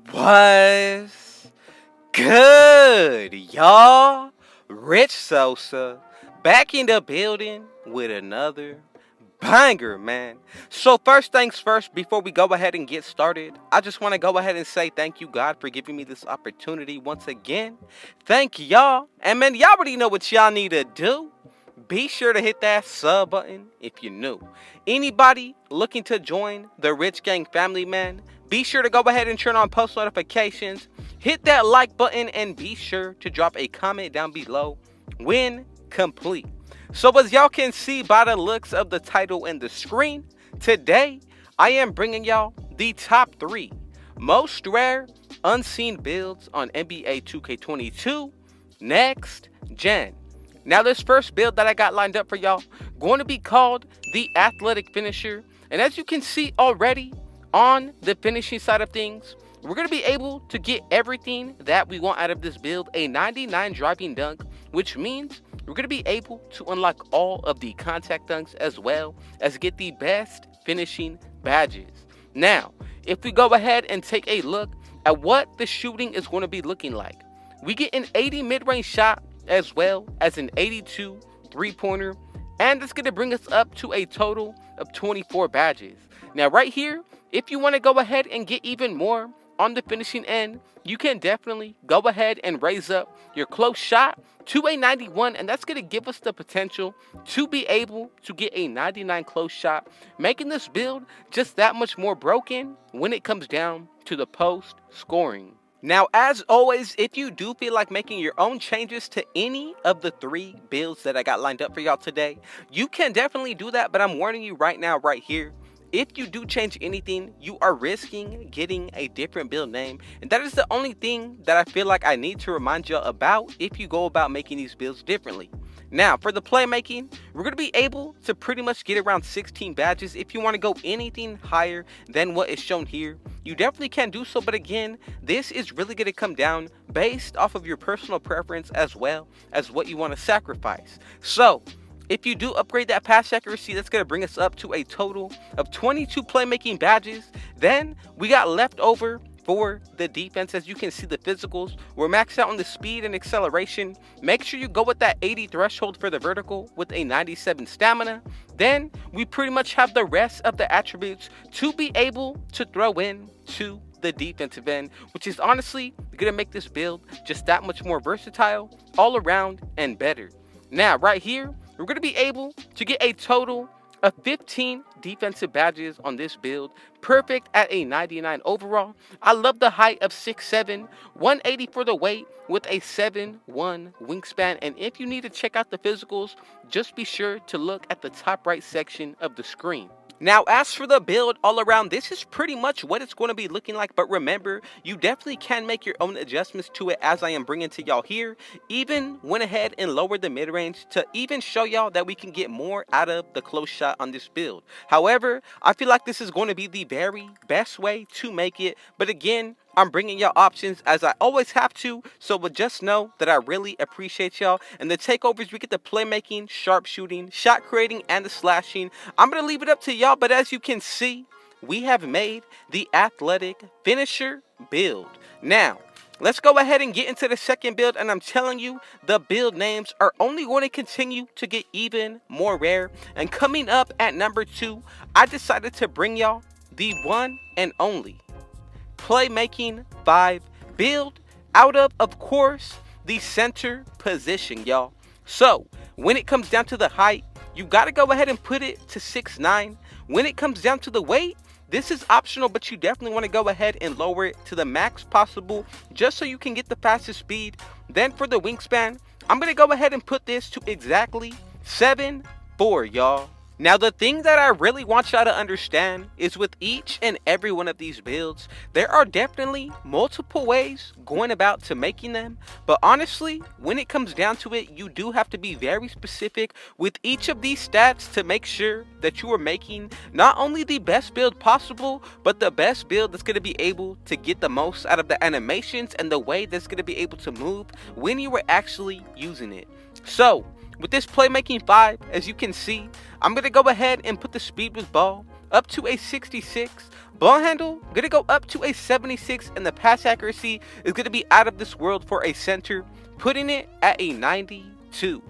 What's good, y'all? Rich Sosa back in the building with another banger, man. So first things first, before we go ahead and get started, I just want to go ahead and say thank you, God, for giving me this opportunity once again. Thank y'all. And man, y'all already know what y'all need to do. Be sure to hit that sub button if you're new. Anybody looking to join the Rich Gang family, man, be sure to go ahead and turn on post notifications. Hit that like button and be sure to drop a comment down below when complete. So as y'all can see by the looks of the title and the screen, today I am bringing y'all the top 3 most rare unseen builds on NBA 2K22 next gen. Now this first build that I got lined up for y'all going to be called the Athletic Finisher, and as you can see already on the finishing side of things, we're going to be able to get everything that we want out of this build. A 99 driving dunk, which means we're going to be able to unlock all of the contact dunks as well as get the best finishing badges. Now, if we go ahead and take a look at what the shooting is going to be looking like, we get an 80 mid-range shot as well as an 82 three-pointer, and it's going to bring us up to a total of 24 badges. Now right here, if you want to go ahead and get even more on the finishing end, you can definitely go ahead and raise up your close shot to a 91, and that's going to give us the potential to be able to get a 99 close shot, making this build just that much more broken when it comes down to the post scoring. Now, as always, if you do feel like making your own changes to any of the 3 builds that I got lined up for y'all today, you can definitely do that, but I'm warning you right now, right here, if you do change anything, you are risking getting a different build name, and that is the only thing that I feel like I need to remind y'all about if you go about making these builds differently. Now, for the playmaking, we're going to be able to pretty much get around 16 badges. If you want to go anything higher than what is shown here, you definitely can do so, but again, this is really going to come down based off of your personal preference as well as what you want to sacrifice. So, if you do upgrade that pass accuracy, that's going to bring us up to a total of 22 playmaking badges. Then we got left over for the defense. As you can see, the physicals, we're maxed out on the speed and acceleration. Make sure you go with that 80 threshold for the vertical with a 97 stamina. Then we pretty much have the rest of the attributes to be able to throw in to the defensive end, which is honestly going to make this build just that much more versatile all around and better. Now right here, we're going to be able to get a total of 15 defensive badges on this build, perfect at a 99 overall. I love the height of 6'7", 180 for the weight with a 7'1" wingspan, and if you need to check out the physicals, just be sure to look at the top right section of the screen. Now, as for the build all around, this is pretty much what it's going to be looking like, but remember, you definitely can make your own adjustments to it as I am bringing to y'all here. Even went ahead and lowered the mid-range to even show y'all that we can get more out of the close shot on this build. However, I feel like this is going to be the very best way to make it, but again, I'm bringing y'all options as I always have to, so but just know that I really appreciate y'all. And the takeovers, we get the playmaking, sharpshooting, shot creating, and the slashing. I'm going to leave it up to y'all, but as you can see, we have made the Athletic Finisher build. Now, let's go ahead and get into the second build, and I'm telling you, the build names are only going to continue to get even more rare. And coming up at number 2, I decided to bring y'all the one and only Playmaking 5 build out of course, the center position, y'all. So, when it comes down to the height, you got to go ahead and put it to 6'9". When it comes down to the weight, this is optional, but you definitely want to go ahead and lower it to the max possible just so you can get the fastest speed. Then for the wingspan, I'm going to go ahead and put this to exactly 7'4", y'all. Now, the thing that I really want y'all to understand is with each and every one of these builds, there are definitely multiple ways going about to making them. But honestly, when it comes down to it, you do have to be very specific with each of these stats to make sure that you are making not only the best build possible, but the best build that's going to be able to get the most out of the animations and the way that's going to be able to move when you are actually using it. So, with this Playmaking 5, as you can see, I'm going to go ahead and put the speed with ball up to a 66, ball handle gonna go up to a 76, and the pass accuracy is gonna be out of this world for a center, putting it at a 92.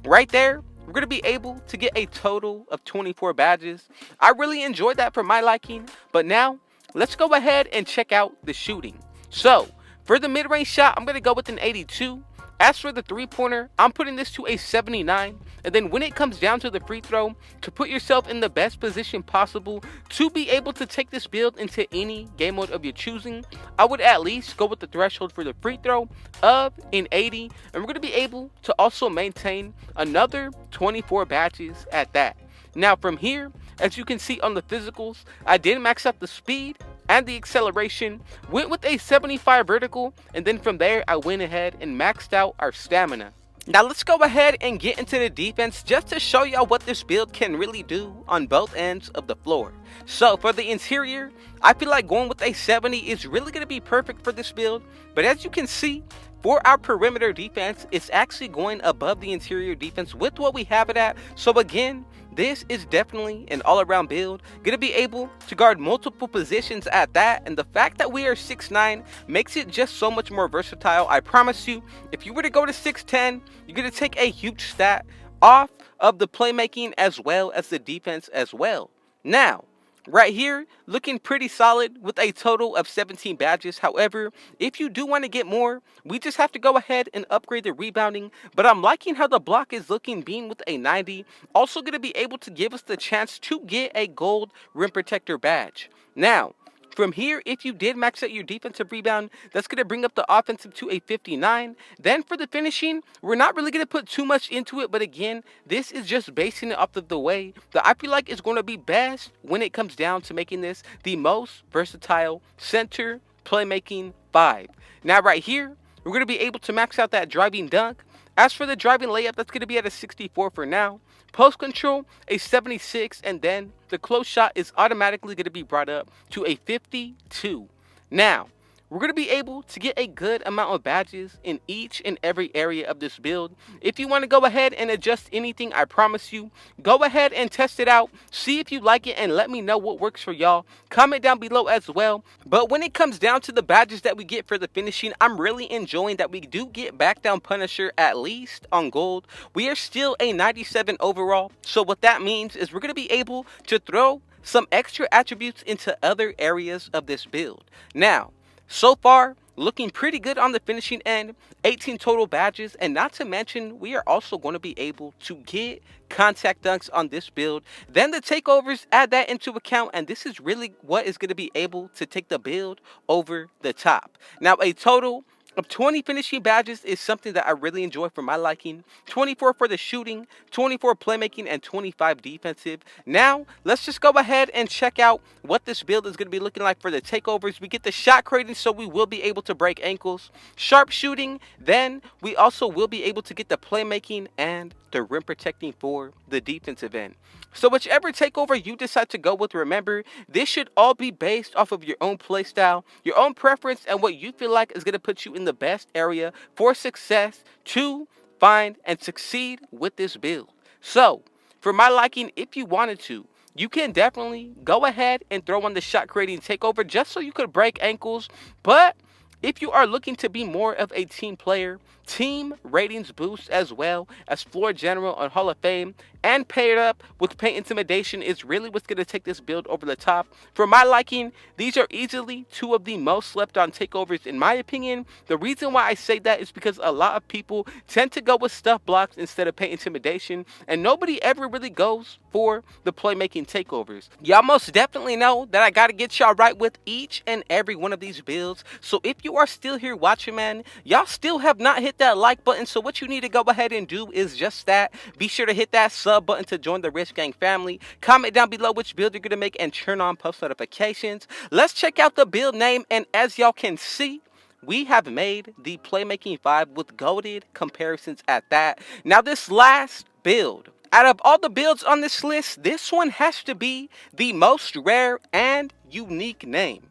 Right there, we're going to be able to get a total of 24 badges. I really enjoyed that for my liking, but now let's go ahead and check out the shooting. So for the mid-range shot, I'm going to go with an 82. As for the three-pointer, I'm putting this to a 79. And then when it comes down to the free throw, to put yourself in the best position possible to be able to take this build into any game mode of your choosing, I would at least go with the threshold for the free throw of an 80. And we're going to be able to also maintain another 24 badges at that. Now from here, as you can see on the physicals, I did max out the speed and the acceleration, went with a 75 vertical, and then from there I went ahead and maxed out our stamina. Now let's go ahead and get into the defense just to show y'all what this build can really do on both ends of the floor. So for the interior, I feel like going with a 70 is really going to be perfect for this build, but as you can see, for our perimeter defense, it's actually going above the interior defense with what we have it at. So again, this is definitely an all-around build, gonna be able to guard multiple positions at that, and the fact that we are 6'9" makes it just so much more versatile. I promise you, if you were to go to 6'10", you're gonna take a huge stat off of the playmaking as well as the defense as well. Now, right here, looking pretty solid with a total of 17 badges. However, if you do want to get more, we just have to go ahead and upgrade the rebounding. But I'm liking how the block is looking, being with a 90. Also going to be able to give us the chance to get a gold rim protector badge. Now, from here, if you did max out your defensive rebound, that's going to bring up the offensive to a 59. Then for the finishing, we're not really going to put too much into it. But again, this is just basing it off of the way that I feel like is going to be best when it comes down to making this the most versatile center playmaking 5. Now right here, we're going to be able to max out that driving dunk. As for the driving layup, that's going to be at a 64 for now. Post control, a 76, and then the close shot is automatically going to be brought up to a 52. Now, we're going to be able to get a good amount of badges in each and every area of this build. If you want to go ahead and adjust anything, I promise you, go ahead and test it out. See if you like it and let me know what works for y'all. Comment down below as well. But when it comes down to the badges that we get for the finishing, I'm really enjoying that we do get back down Punisher at least on gold. We are still a 97 overall. So what that means is we're going to be able to throw some extra attributes into other areas of this build. Now, so far, looking pretty good on the finishing end, 18 total badges, and not to mention, we are also going to be able to get contact dunks on this build. Then the takeovers, add that into account, and this is really what is going to be able to take the build over the top. Now, a total of 20 finishing badges is something that I really enjoy for my liking. 24 for the shooting, 24 playmaking, and 25 defensive. Now, let's just go ahead and check out what this build is going to be looking like for the takeovers. We get the shot creating, so we will be able to break ankles. Sharpshooting, then we also will be able to get the playmaking and the rim protecting for the defensive end. So whichever takeover you decide to go with, remember, this should all be based off of your own playstyle, your own preference, and what you feel like is going to put you in the best area for success to find and succeed with this build. So, for my liking, if you wanted to, you can definitely go ahead and throw on the shot creating takeover just so you could break ankles. But if you are looking to be more of a team player, team ratings boost as well as floor general on Hall of Fame, and paired up with paint intimidation is really what's going to take this build over the top. For my liking, these are easily two of the most slept on takeovers in my opinion. The reason why I say that is because a lot of people tend to go with stuff blocks instead of paint intimidation, and nobody ever really goes for the playmaking takeovers. Y'all most definitely know that I got to get y'all right with each and every one of these builds. So if you are still here watching, man, y'all still have not hit that like button. So what you need to go ahead and do is just that. Be sure to hit that sub button to join the Rich Gang family. Comment down below which build you're going to make and turn on post notifications. Let's check out the build name, and as y'all can see, we have made the Playmaking 5 with goated comparisons at that. Now this last build, out of all the builds on this list, this one has to be the most rare and unique name.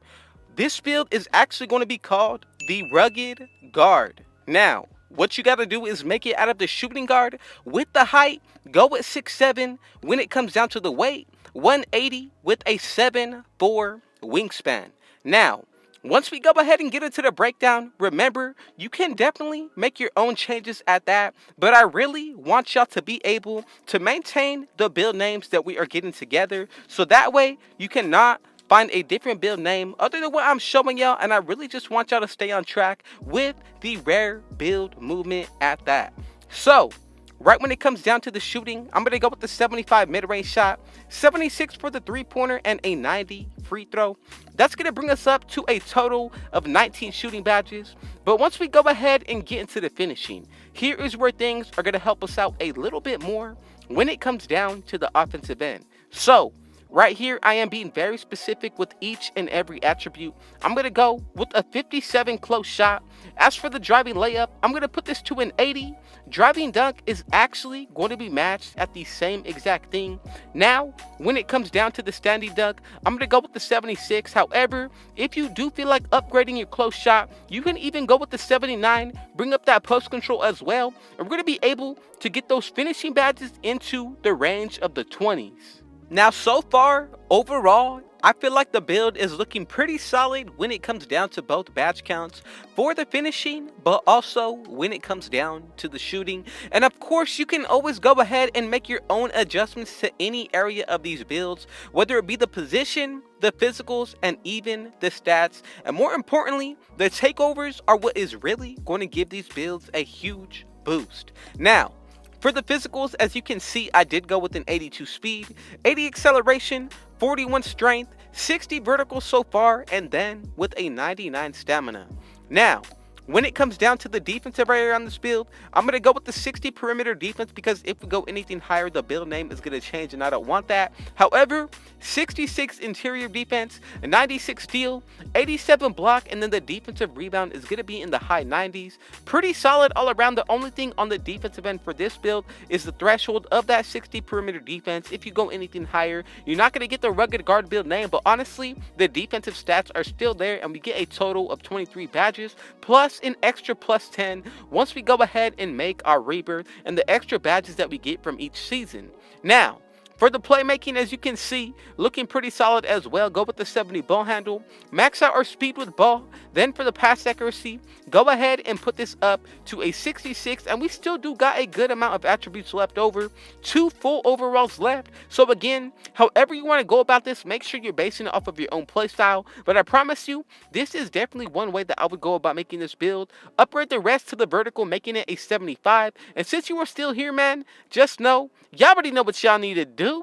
This build is actually going to be called the Rugged Guard. Now, what you got to do is make it out of the shooting guard with the height, go with 6'7". When it comes down to the weight, 180 with a 7'4" wingspan. Now, once we go ahead and get into the breakdown, remember, you can definitely make your own changes at that, but I really want y'all to be able to maintain the build names that we are getting together, so that way you cannot find a different build name other than what I'm showing y'all, and I really just want y'all to stay on track with the rare build movement at that. So, right when it comes down to the shooting, I'm going to go with the 75 mid-range shot, 76 for the three-pointer, and a 90 free throw. That's going to bring us up to a total of 19 shooting badges. But once we go ahead and get into the finishing, here is where things are going to help us out a little bit more when it comes down to the offensive end. So, right here, I am being very specific with each and every attribute. I'm going to go with a 57 close shot. As for the driving layup, I'm going to put this to an 80. Driving dunk is actually going to be matched at the same exact thing. Now, when it comes down to the standing dunk, I'm going to go with the 76. However, if you do feel like upgrading your close shot, you can even go with the 79, bring up that post control as well, and we're going to be able to get those finishing badges into the range of the 20s. Now, so far, overall, I feel like the build is looking pretty solid when it comes down to both badge counts for the finishing, but also when it comes down to the shooting. And of course, you can always go ahead and make your own adjustments to any area of these builds, whether it be the position, the physicals, and even the stats. And more importantly, the takeovers are what is really going to give these builds a huge boost. Now, for the physicals, as you can see, I did go with an 82 speed, 80 acceleration, 41 strength, 60 vertical so far, and then with a 99 stamina. Now, when it comes down to the defensive area on this build, I'm going to go with the 60 perimeter defense because if we go anything higher, the build name is going to change and I don't want that. However, 66 interior defense, 96 steal, 87 block, and then the defensive rebound is going to be in the high 90s. Pretty solid all around. The only thing on the defensive end for this build is the threshold of that 60 perimeter defense. If you go anything higher, you're not going to get the rugged guard build name, but honestly, the defensive stats are still there and we get a total of 23 badges plus an extra plus 10 once we go ahead and make our rebirth and the extra badges that we get from each season. Now, for the playmaking, as you can see, looking pretty solid as well. Go with the 70 ball handle, max out our speed with ball. Then for the pass accuracy, go ahead and put this up to a 66, and we still do got a good amount of attributes left over. 2 full overalls left. So again, however you want to go about this, make sure you're basing it off of your own playstyle. But I promise you, this is definitely one way that I would go about making this build. Upgrade the rest to the vertical, making it a 75. And since you are still here, man, just know, y'all already know what y'all need to do.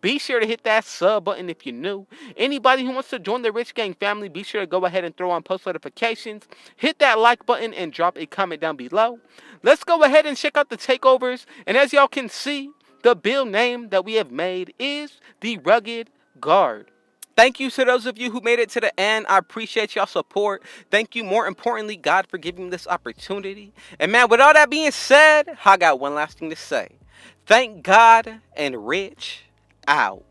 Be sure to hit that sub button if you're new. Anybody who wants to join the Rich Gang family, be sure to go ahead and throw on post notifications. Hit that like button and drop a comment down below. Let's go ahead and check out the takeovers. And as y'all can see, the build name that we have made is the Rugged Guard. Thank you to those of you who made it to the end. I appreciate y'all support. Thank you, more importantly, God, for giving me this opportunity. And man, with all that being said, I got one last thing to say. Thank God and Rich out.